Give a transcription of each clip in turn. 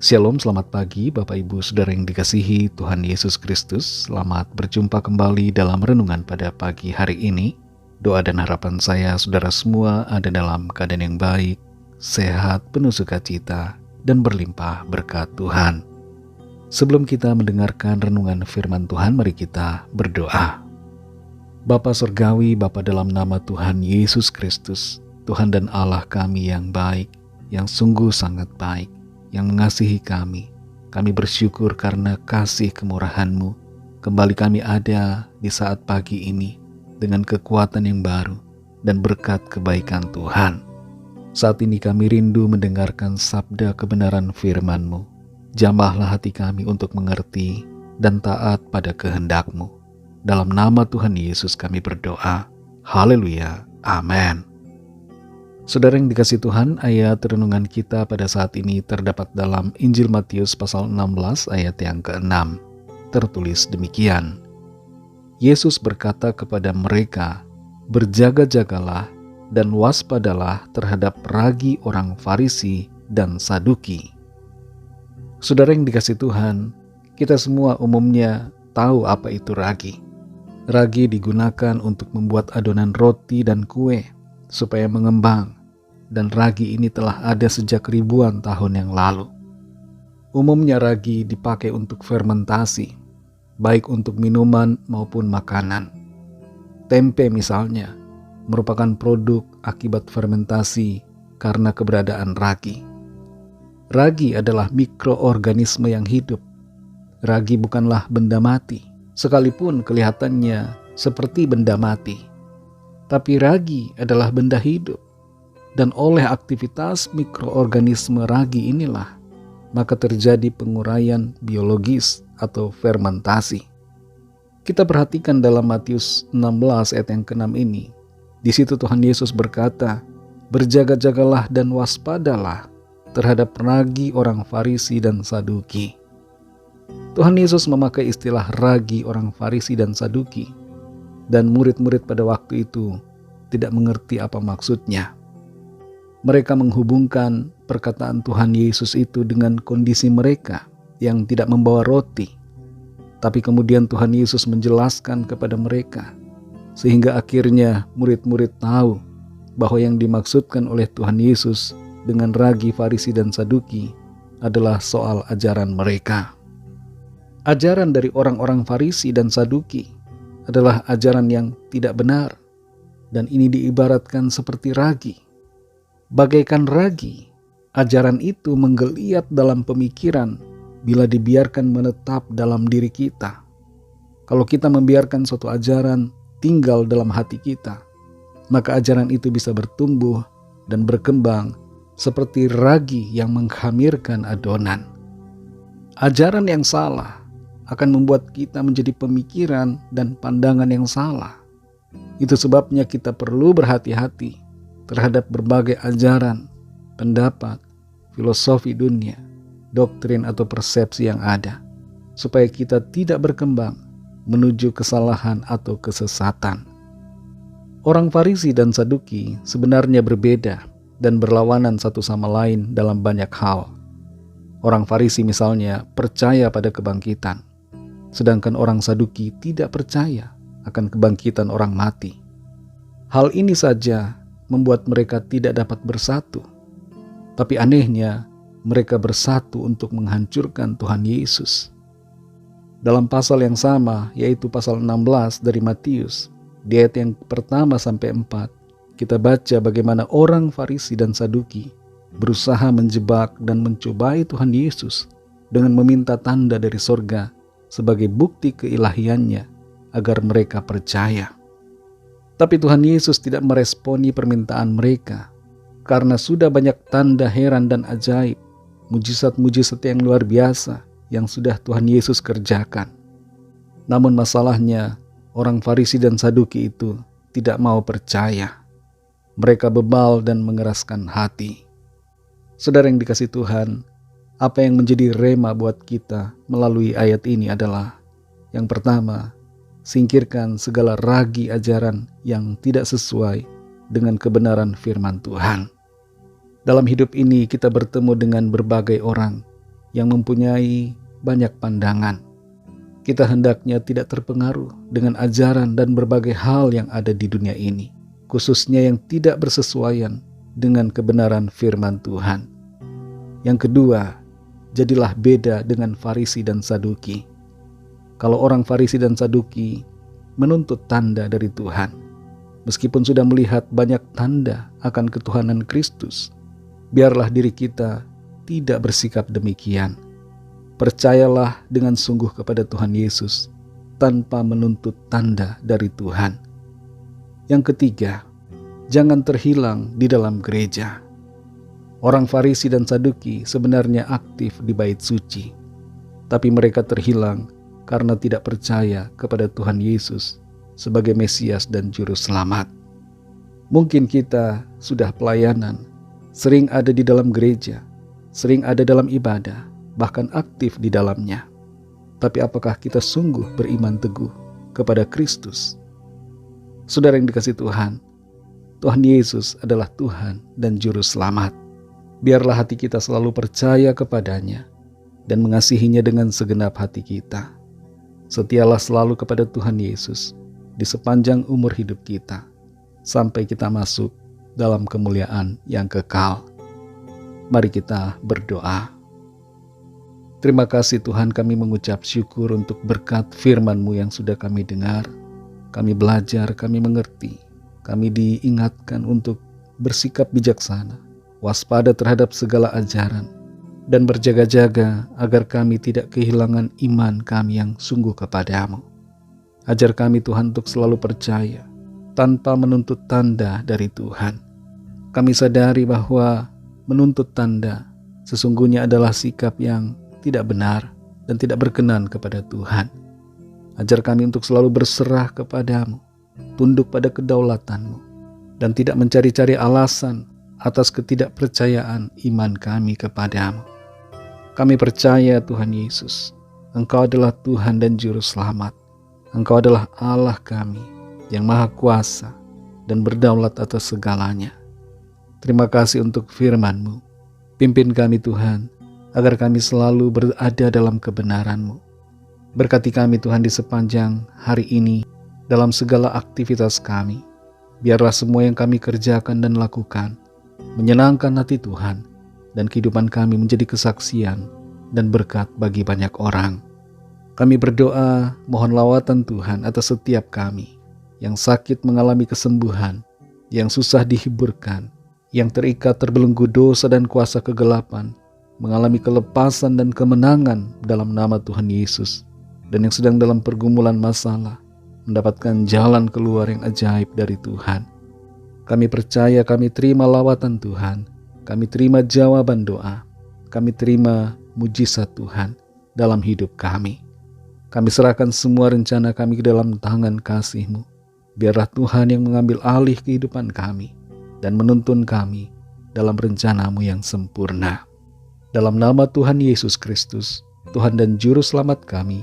Shalom, selamat pagi Bapak Ibu Saudara yang dikasihi Tuhan Yesus Kristus. Selamat berjumpa kembali dalam renungan pada pagi hari ini. Doa dan harapan saya saudara semua ada dalam keadaan yang baik, sehat, penuh sukacita, dan berlimpah berkat Tuhan. Sebelum kita mendengarkan renungan firman Tuhan, mari kita berdoa. Bapa Surgawi, Bapa dalam nama Tuhan Yesus Kristus, Tuhan dan Allah kami yang baik, yang sungguh sangat baik, yang mengasihi kami. Kami bersyukur karena kasih kemurahan-Mu. Kembali kami ada di saat pagi ini dengan kekuatan yang baru dan berkat kebaikan Tuhan. Saat ini kami rindu mendengarkan sabda kebenaran firman-Mu. Jamahlah hati kami untuk mengerti dan taat pada kehendak-Mu. Dalam nama Tuhan Yesus kami berdoa. Haleluya. Amin. Saudara yang dikasihi Tuhan, ayat renungan kita pada saat ini terdapat dalam Injil Matius pasal 16 ayat yang ke-6. Tertulis demikian. Yesus berkata kepada mereka, "Berjaga-jagalah dan waspadalah terhadap ragi orang Farisi dan Saduki." Saudara yang dikasihi Tuhan, kita semua umumnya tahu apa itu ragi. Ragi digunakan untuk membuat adonan roti dan kue supaya mengembang, dan ragi ini telah ada sejak ribuan tahun yang lalu. Umumnya ragi dipakai untuk fermentasi, baik untuk minuman maupun makanan. Tempe misalnya merupakan produk akibat fermentasi karena keberadaan ragi. Ragi adalah mikroorganisme yang hidup. Ragi bukanlah benda mati, sekalipun kelihatannya seperti benda mati. Tapi ragi adalah benda hidup, dan oleh aktivitas mikroorganisme ragi inilah maka terjadi penguraian biologis atau fermentasi. Kita perhatikan dalam Matius 16 ayat yang ke-6 ini. Di situ Tuhan Yesus berkata, "Berjaga-jagalah dan waspadalah terhadap ragi orang Farisi dan Saduki." Tuhan Yesus memakai istilah ragi orang Farisi dan Saduki, dan murid-murid pada waktu itu tidak mengerti apa maksudnya. Mereka menghubungkan perkataan Tuhan Yesus itu dengan kondisi mereka yang tidak membawa roti. Tapi kemudian Tuhan Yesus menjelaskan kepada mereka, sehingga akhirnya murid-murid tahu bahwa yang dimaksudkan oleh Tuhan Yesus dengan ragi Farisi dan Saduki adalah soal ajaran mereka. Ajaran dari orang-orang Farisi dan Saduki adalah ajaran yang tidak benar, dan ini diibaratkan seperti ragi. Bagaikan ragi, ajaran itu menggeliat dalam pemikiran bila dibiarkan menetap dalam diri kita. Kalau kita membiarkan suatu ajaran tinggal dalam hati kita, maka ajaran itu bisa bertumbuh dan berkembang seperti ragi yang menghamirkan adonan. Ajaran yang salah akan membuat kita menjadi pemikiran dan pandangan yang salah. Itu sebabnya kita perlu berhati-hati terhadap berbagai ajaran, pendapat, filosofi dunia, doktrin atau persepsi yang ada, supaya kita tidak berkembang menuju kesalahan atau kesesatan. Orang Farisi dan Saduki sebenarnya berbeda dan berlawanan satu sama lain dalam banyak hal. Orang Farisi misalnya percaya pada kebangkitan, sedangkan orang Saduki tidak percaya akan kebangkitan orang mati. Hal ini saja membuat mereka tidak dapat bersatu. Tapi anehnya, mereka bersatu untuk menghancurkan Tuhan Yesus. Dalam pasal yang sama, yaitu pasal 16 dari Matius, di ayat yang pertama sampai 4, kita baca bagaimana orang Farisi dan Saduki berusaha menjebak dan mencobai Tuhan Yesus dengan meminta tanda dari sorga sebagai bukti keilahiannya agar mereka percaya. Tapi Tuhan Yesus tidak meresponi permintaan mereka karena sudah banyak tanda heran dan ajaib, mujizat-mujizat yang luar biasa yang sudah Tuhan Yesus kerjakan. Namun masalahnya, orang Farisi dan Saduki itu tidak mau percaya. Mereka bebal dan mengeraskan hati. Saudara yang dikasihi Tuhan, apa yang menjadi rema buat kita melalui ayat ini adalah, yang pertama, singkirkan segala ragi ajaran yang tidak sesuai dengan kebenaran firman Tuhan. Dalam hidup ini kita bertemu dengan berbagai orang yang mempunyai banyak pandangan. Kita hendaknya tidak terpengaruh dengan ajaran dan berbagai hal yang ada di dunia ini, khususnya yang tidak bersesuaian dengan kebenaran firman Tuhan. Yang kedua, jadilah beda dengan Farisi dan Saduki. Kalau orang Farisi dan Saduki menuntut tanda dari Tuhan, meskipun sudah melihat banyak tanda akan ketuhanan Kristus, biarlah diri kita tidak bersikap demikian. Percayalah dengan sungguh kepada Tuhan Yesus tanpa menuntut tanda dari Tuhan. Yang ketiga, jangan terhilang di dalam gereja. Orang Farisi dan Saduki sebenarnya aktif di bait suci, tapi mereka terhilang karena tidak percaya kepada Tuhan Yesus sebagai Mesias dan Juru Selamat. Mungkin kita sudah pelayanan, sering ada di dalam gereja, sering ada dalam ibadah, bahkan aktif di dalamnya. Tapi apakah kita sungguh beriman teguh kepada Kristus? Saudara yang dikasihi Tuhan, Tuhan Yesus adalah Tuhan dan Juru Selamat. Biarlah hati kita selalu percaya kepadanya dan mengasihinya dengan segenap hati kita. Setialah selalu kepada Tuhan Yesus di sepanjang umur hidup kita, sampai kita masuk dalam kemuliaan yang kekal. Mari kita berdoa. Terima kasih Tuhan, kami mengucap syukur untuk berkat firman-Mu yang sudah kami dengar. Kami belajar, kami mengerti, kami diingatkan untuk bersikap bijaksana, waspada terhadap segala ajaran, dan berjaga-jaga agar kami tidak kehilangan iman kami yang sungguh kepadamu. Ajar kami Tuhan untuk selalu percaya, tanpa menuntut tanda dari Tuhan. Kami sadari bahwa menuntut tanda sesungguhnya adalah sikap yang tidak benar dan tidak berkenan kepada Tuhan. Ajar kami untuk selalu berserah kepadamu, tunduk pada kedaulatan-Mu, dan tidak mencari-cari alasan atas ketidakpercayaan iman kami kepadamu. Kami percaya Tuhan Yesus, Engkau adalah Tuhan dan Juru Selamat. Engkau adalah Allah kami yang Maha Kuasa dan berdaulat atas segalanya. Terima kasih untuk firman-Mu. Pimpin kami Tuhan, agar kami selalu berada dalam kebenaran-Mu. Berkati kami Tuhan di sepanjang hari ini, dalam segala aktivitas kami. Biarlah semua yang kami kerjakan dan lakukan menyenangkan hati Tuhan, dan kehidupan kami menjadi kesaksian dan berkat bagi banyak orang. Kami berdoa mohon lawatan Tuhan atas setiap kami yang sakit mengalami kesembuhan, yang susah dihiburkan, yang terikat terbelenggu dosa dan kuasa kegelapan, mengalami kelepasan dan kemenangan dalam nama Tuhan Yesus, dan yang sedang dalam pergumulan masalah, mendapatkan jalan keluar yang ajaib dari Tuhan. Kami percaya, kami terima lawatan Tuhan, kami terima jawaban doa, kami terima mujizat Tuhan dalam hidup kami. Kami serahkan semua rencana kami ke dalam tangan kasih-Mu. Biarlah Tuhan yang mengambil alih kehidupan kami dan menuntun kami dalam rencana-Mu yang sempurna. Dalam nama Tuhan Yesus Kristus, Tuhan dan Juru Selamat kami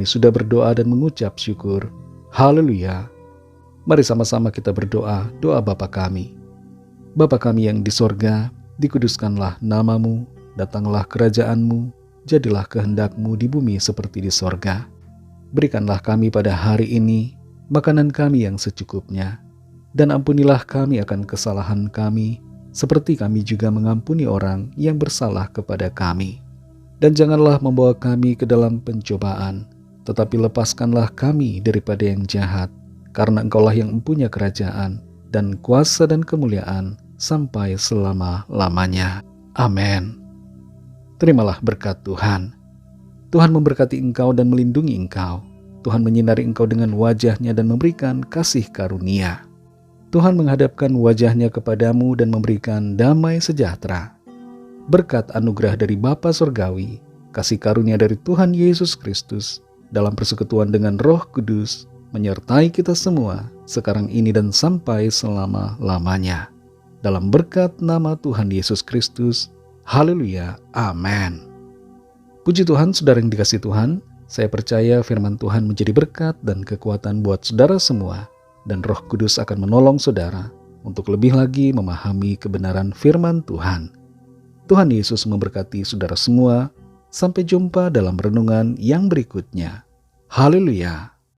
sudah berdoa dan mengucap syukur. Haleluya. Mari sama-sama kita berdoa, doa Bapa kami. Bapa kami yang di sorga, dikuduskanlah nama-Mu, datanglah kerajaan-Mu, jadilah kehendak-Mu di bumi seperti di sorga. Berikanlah kami pada hari ini makanan kami yang secukupnya, dan ampunilah kami akan kesalahan kami, seperti kami juga mengampuni orang yang bersalah kepada kami. Dan janganlah membawa kami ke dalam pencobaan, tetapi lepaskanlah kami daripada yang jahat, karena Engkaulah yang mempunyai kerajaan, dan kuasa dan kemuliaan, sampai selama-lamanya. Amin. Terimalah berkat Tuhan. Tuhan memberkati engkau dan melindungi engkau. Tuhan menyinari engkau dengan wajah-Nya dan memberikan kasih karunia. Tuhan menghadapkan wajah-Nya kepadamu dan memberikan damai sejahtera. Berkat anugerah dari Bapa Surgawi, kasih karunia dari Tuhan Yesus Kristus, dalam persekutuan dengan Roh Kudus, menyertai kita semua, sekarang ini dan sampai selama-lamanya. Dalam berkat nama Tuhan Yesus Kristus, haleluya, amin. Puji Tuhan, saudara yang dikasihi Tuhan, saya percaya firman Tuhan menjadi berkat dan kekuatan buat saudara semua, dan Roh Kudus akan menolong saudara untuk lebih lagi memahami kebenaran firman Tuhan. Tuhan Yesus memberkati saudara semua. Sampai jumpa dalam renungan yang berikutnya. Haleluya!